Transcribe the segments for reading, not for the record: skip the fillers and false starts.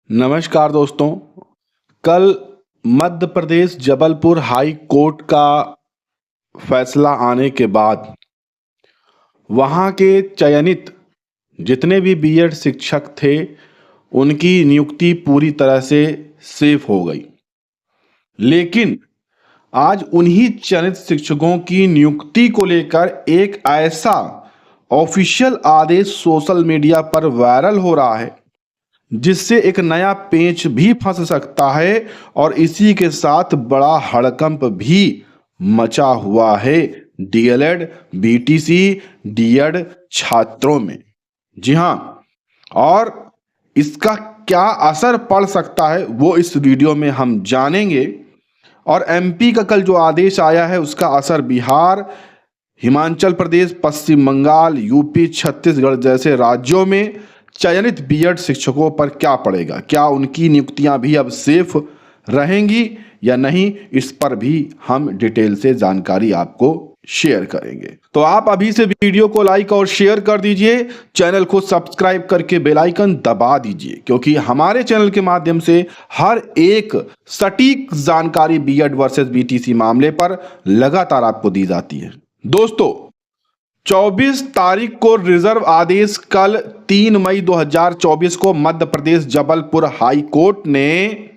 नमस्कार दोस्तों। कल मध्य प्रदेश जबलपुर हाई कोर्ट का फैसला आने के बाद वहाँ के चयनित जितने भी बीएड शिक्षक थे उनकी नियुक्ति पूरी तरह से सेफ हो गई। लेकिन आज उन्हीं चयनित शिक्षकों की नियुक्ति को लेकर एक ऐसा ऑफिशियल आदेश सोशल मीडिया पर वायरल हो रहा है जिससे एक नया पेंच भी फंस सकता है और इसी के साथ बड़ा हड़कंप भी मचा हुआ है डीएलएड, बीटीसी, डीएड छात्रों में। जी हाँ, और इसका क्या असर पड़ सकता है वो इस वीडियो में हम जानेंगे। और एमपी का कल जो आदेश आया है उसका असर बिहार, हिमाचल प्रदेश, पश्चिम बंगाल, यूपी, छत्तीसगढ़ जैसे राज्यों में चयनित बीएड शिक्षकों पर क्या पड़ेगा, क्या उनकी नियुक्तियां भी अब सेफ रहेंगी या नहीं, इस पर भी हम डिटेल से जानकारी आपको शेयर करेंगे। तो आप अभी से वीडियो को लाइक और शेयर कर दीजिए, चैनल को सब्सक्राइब करके बेल आइकन दबा दीजिए, क्योंकि हमारे चैनल के माध्यम से हर एक सटीक जानकारी बीएड वर्सेस बीटीसी मामले पर लगातार आपको दी जाती है। दोस्तों, 24 तारीख को रिजर्व आदेश कल 3 मई 2024 को मध्य प्रदेश जबलपुर हाई कोर्ट ने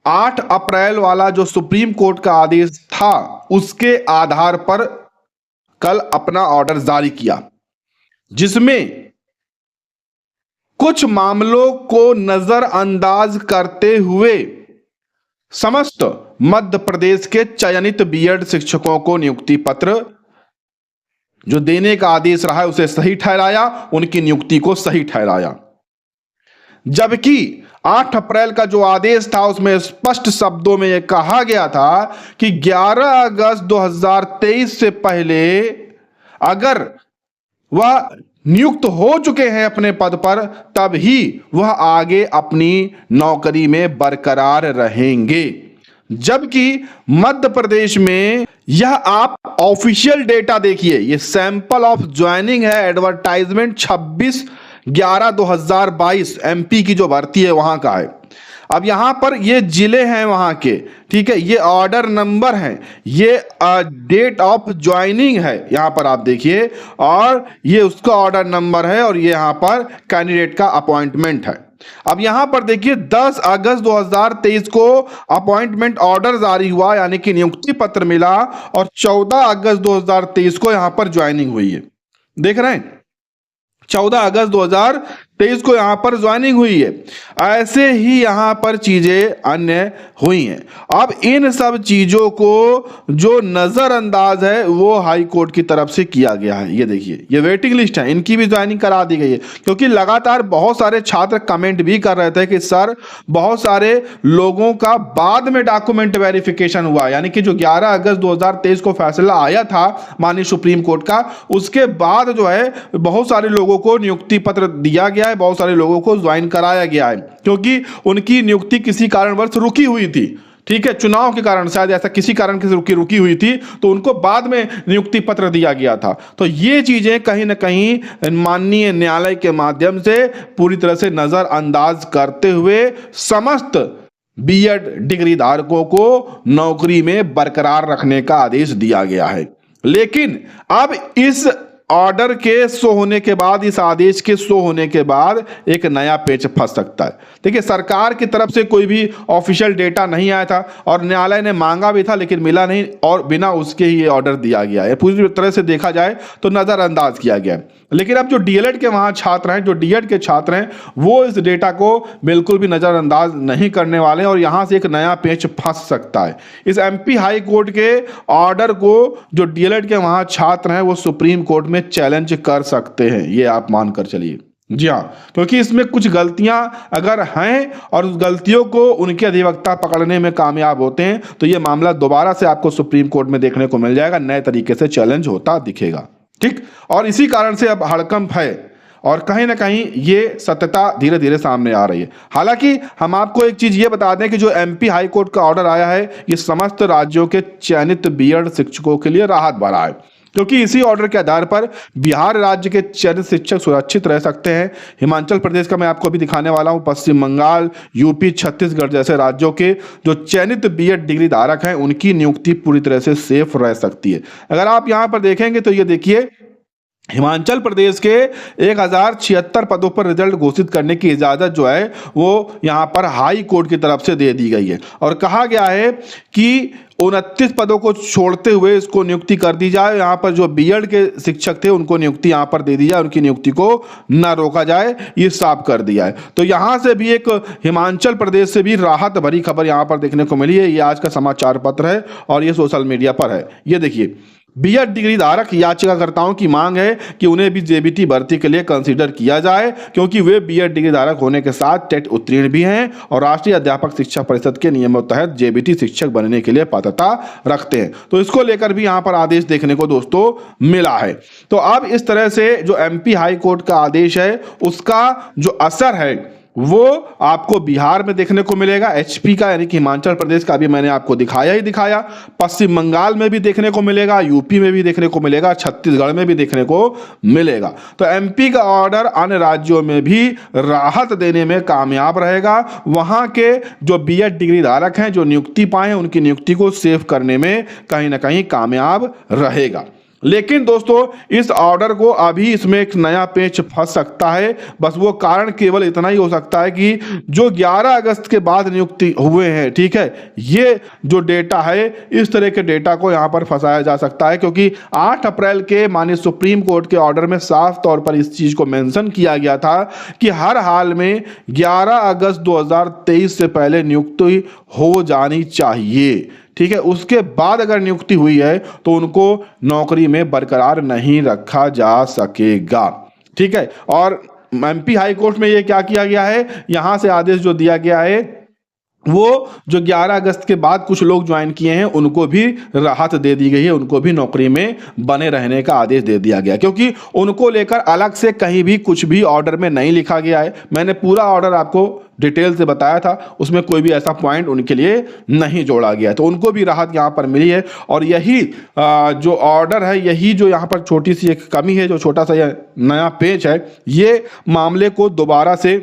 8 अप्रैल वाला जो सुप्रीम कोर्ट का आदेश था उसके आधार पर कल अपना ऑर्डर जारी किया, जिसमें कुछ मामलों को नजरअंदाज करते हुए समस्त मध्य प्रदेश के चयनित बीएड शिक्षकों को नियुक्ति पत्र जो देने का आदेश रहा है उसे सही ठहराया, उनकी नियुक्ति को सही ठहराया। जबकि 8 अप्रैल का जो आदेश था उसमें स्पष्ट शब्दों में यह कहा गया था कि 11 अगस्त 2023 से पहले अगर वह नियुक्त हो चुके हैं अपने पद पर तब ही वह आगे अपनी नौकरी में बरकरार रहेंगे। जबकि मध्य प्रदेश में यह आप ऑफिशियल डेटा देखिए, ये सैंपल ऑफ ज्वाइनिंग है, एडवर्टाइजमेंट 26/11/2022 एमपी की जो भर्ती है वहां का है। अब यहां पर ये जिले हैं वहां के, ठीक है, ये ऑर्डर नंबर है, ये डेट ऑफ ज्वाइनिंग है यहां पर आप देखिए, और ये उसका ऑर्डर नंबर है, और ये यहां पर कैंडिडेट का अपॉइंटमेंट है। अब यहां पर देखिए 10 अगस्त 2023 को अपॉइंटमेंट ऑर्डर जारी हुआ, यानी कि नियुक्ति पत्र मिला, और 14 अगस्त 2023 को यहां पर ज्वाइनिंग हुई है। देख रहे हैं, 14 अगस्त 2023 को यहां पर ज्वाइनिंग हुई है। ऐसे ही यहां पर चीजें अन्य हुई हैं। अब इन सब चीजों को जो नजरअंदाज है वो हाई कोर्ट की तरफ से किया गया है। ये देखिए, ये वेटिंग लिस्ट है, इनकी भी ज्वाइनिंग करा दी गई है, क्योंकि लगातार बहुत सारे छात्र कमेंट भी कर रहे थे कि सर बहुत सारे लोगों का बाद में डॉक्यूमेंट वेरिफिकेशन हुआ, यानी कि जो 11 अगस्त 2023 को फैसला आया था माननीय सुप्रीम कोर्ट का, उसके बाद जो है बहुत सारे लोगों को नियुक्ति पत्र दिया गया है, बहुत सारे लोगों को ज्वाइन कराया गया है, क्योंकि उनकी नियुक्ति किसी कारणवश रुकी हुई थी, ठीक है, चुनाव के कारण, शायद ऐसा किसी कारण से रुकी हुई थी, तो उनको बाद में नियुक्ति पत्र दिया गया था। तो ये चीजें कहीं ना कहीं माननीय न्यायालय के माध्यम से पूरी तरह से नजरअंदाज करते हुए समस्त बीएड डिग्री धारकों को नौकरी में बरकरार रखने का आदेश दिया गया है। लेकिन अब इस ऑर्डर के शो होने के बाद, इस आदेश के शो होने के बाद एक नया पेच फंस सकता है। देखिए, सरकार की तरफ से कोई भी ऑफिशियल डेटा नहीं आया था और न्यायालय ने मांगा भी था लेकिन मिला नहीं, और बिना उसके ही ये ऑर्डर दिया गया है। पूरी तरह से देखा जाए तो नजरअंदाज किया गया है। लेकिन अब जो डीएलएड के वहां छात्र हैं, जो डीएड के छात्र हैं, वो इस डेटा को बिल्कुल भी नजरअंदाज नहीं करने वाले, और यहां से एक नया पेच फंस सकता है। इस एमपी हाई कोर्ट के ऑर्डर को जो डीएलएड के वहां छात्र हैं वो सुप्रीम कोर्ट में चैलेंज कर सकते हैं, ये आप मानकर चलिए। जी हाँ, क्योंकि इसमें कुछ गलतियां अगर हैं और उस गलतियों को उनके अधिवक्ता पकड़ने में कामयाब होते हैं तो ये मामला दोबारा से आपको सुप्रीम कोर्ट में देखने को मिल जाएगा, नए तरीके से चैलेंज होता दिखेगा, ठीक। और इसी कारण से अब हड़कंप है और कहीं ना कहीं ये सत्यता धीरे धीरे सामने आ रही है। हालांकि हम आपको एक चीज ये बता दें कि जो एमपी हाई कोर्ट का ऑर्डर आया है ये समस्त राज्यों के चयनित बीएड शिक्षकों के लिए राहत भरा है। क्योंकि इसी ऑर्डर के आधार पर बिहार राज्य के चयनित शिक्षक सुरक्षित रह सकते हैं। हिमाचल प्रदेश का मैं आपको अभी दिखाने वाला हूं, पश्चिम बंगाल, यूपी, छत्तीसगढ़ जैसे राज्यों के जो चयनित बीएड डिग्री धारक हैं उनकी नियुक्ति पूरी तरह से सेफ रह सकती है। अगर आप यहां पर देखेंगे तो ये देखिए, हिमाचल प्रदेश के 1076 पदों पर रिजल्ट घोषित करने की इजाजत जो है वो यहां पर हाई कोर्ट की तरफ से दे दी गई है और कहा गया है कि 29 पदों को छोड़ते हुए इसको नियुक्ति कर दी जाए। यहाँ पर जो बीएड के शिक्षक थे उनको नियुक्ति यहाँ पर दे दी जाए, उनकी नियुक्ति को न रोका जाए, ये साफ कर दिया है। तो यहाँ से भी एक हिमाचल प्रदेश से भी राहत भरी खबर यहाँ पर देखने को मिली है। ये आज का समाचार पत्र है और ये सोशल मीडिया पर है। ये देखिए, बीएड डिग्री धारक याचिकाकर्ताओं की मांग है कि उन्हें भी जेबीटी भर्ती के लिए कंसीडर किया जाए, क्योंकि वे बीएड डिग्री धारक होने के साथ टेट उत्तीर्ण भी हैं और राष्ट्रीय अध्यापक शिक्षा परिषद के नियमों के तहत जेबीटी शिक्षक बनने के लिए पात्रता रखते हैं। तो इसको लेकर भी यहां पर आदेश देखने को दोस्तों मिला है। तो अब इस तरह से जो एमपी हाई कोर्ट का आदेश है उसका जो असर है वो आपको बिहार में देखने को मिलेगा। एचपी का यानी कि हिमाचल प्रदेश का भी मैंने आपको दिखाया ही दिखाया, पश्चिम बंगाल में भी देखने को मिलेगा, यूपी में भी देखने को मिलेगा, छत्तीसगढ़ में भी देखने को मिलेगा। तो एमपी का ऑर्डर अन्य राज्यों में भी राहत देने में कामयाब रहेगा। वहां के जो बीएड डिग्री धारक हैं जो नियुक्ति पाए हैं उनकी नियुक्ति को सेव करने में कहीं ना कहीं कामयाब रहेगा। लेकिन दोस्तों इस ऑर्डर को अभी इसमें एक नया पेच फंस सकता है। बस वो कारण केवल इतना ही हो सकता है कि जो 11 अगस्त के बाद नियुक्ति हुए हैं, ठीक है, ये जो डेटा है इस तरह के डेटा को यहां पर फंसाया जा सकता है, क्योंकि 8 अप्रैल के माननीय सुप्रीम कोर्ट के ऑर्डर में साफ तौर पर इस चीज को मेंशन किया गया था कि हर हाल में 11 अगस्त 2023 से पहले नियुक्ति हो जानी चाहिए। ठीक है, उसके बाद अगर नियुक्ति हुई है तो उनको नौकरी में बरकरार नहीं रखा जा सकेगा। ठीक है, और एमपी हाई कोर्ट में ये क्या किया गया है, यहां से आदेश जो दिया गया है वो जो 11 अगस्त के बाद कुछ लोग ज्वाइन किए हैं उनको भी राहत दे दी गई है, उनको भी नौकरी में बने रहने का आदेश दे दिया गया, क्योंकि उनको लेकर अलग से कहीं भी कुछ भी ऑर्डर में नहीं लिखा गया है। मैंने पूरा ऑर्डर आपको डिटेल से बताया था, उसमें कोई भी ऐसा पॉइंट उनके लिए नहीं जोड़ा गया है, तो उनको भी राहत यहाँ पर मिली है। और यही जो ऑर्डर है, यही जो यहाँ पर छोटी सी एक कमी है, जो छोटा सा यह नया पेच है, ये मामले को दोबारा से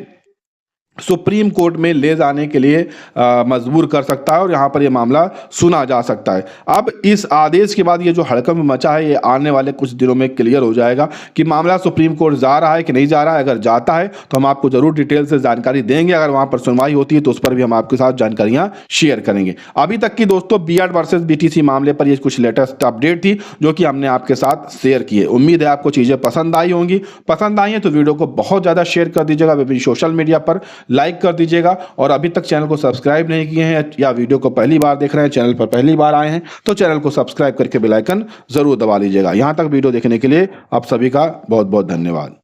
सुप्रीम कोर्ट में ले जाने के लिए मजबूर कर सकता है और यहाँ पर ये मामला सुना जा सकता है। अब इस आदेश के बाद ये जो हड़कंप मचा है ये आने वाले कुछ दिनों में क्लियर हो जाएगा कि मामला सुप्रीम कोर्ट जा रहा है कि नहीं जा रहा है। अगर जाता है तो हम आपको जरूर डिटेल से जानकारी देंगे, अगर वहाँ पर सुनवाई होती है तो उस पर भी हम आपके साथ जानकारियाँ शेयर करेंगे। अभी तक की दोस्तों बीएड वर्सेस बीटीसी मामले पर ये कुछ लेटेस्ट अपडेट थी जो कि हमने आपके साथ शेयर किए। उम्मीद है आपको चीज़ें पसंद आई होंगी। पसंद आई है तो वीडियो को बहुत ज़्यादा शेयर कर दीजिएगा, विभिन्न सोशल मीडिया पर लाइक कर दीजिएगा, और अभी तक चैनल को सब्सक्राइब नहीं किए हैं या वीडियो को पहली बार देख रहे हैं, चैनल पर पहली बार आए हैं तो चैनल को सब्सक्राइब करके बेल आइकन जरूर दबा लीजिएगा। यहां तक वीडियो देखने के लिए आप सभी का बहुत बहुत धन्यवाद।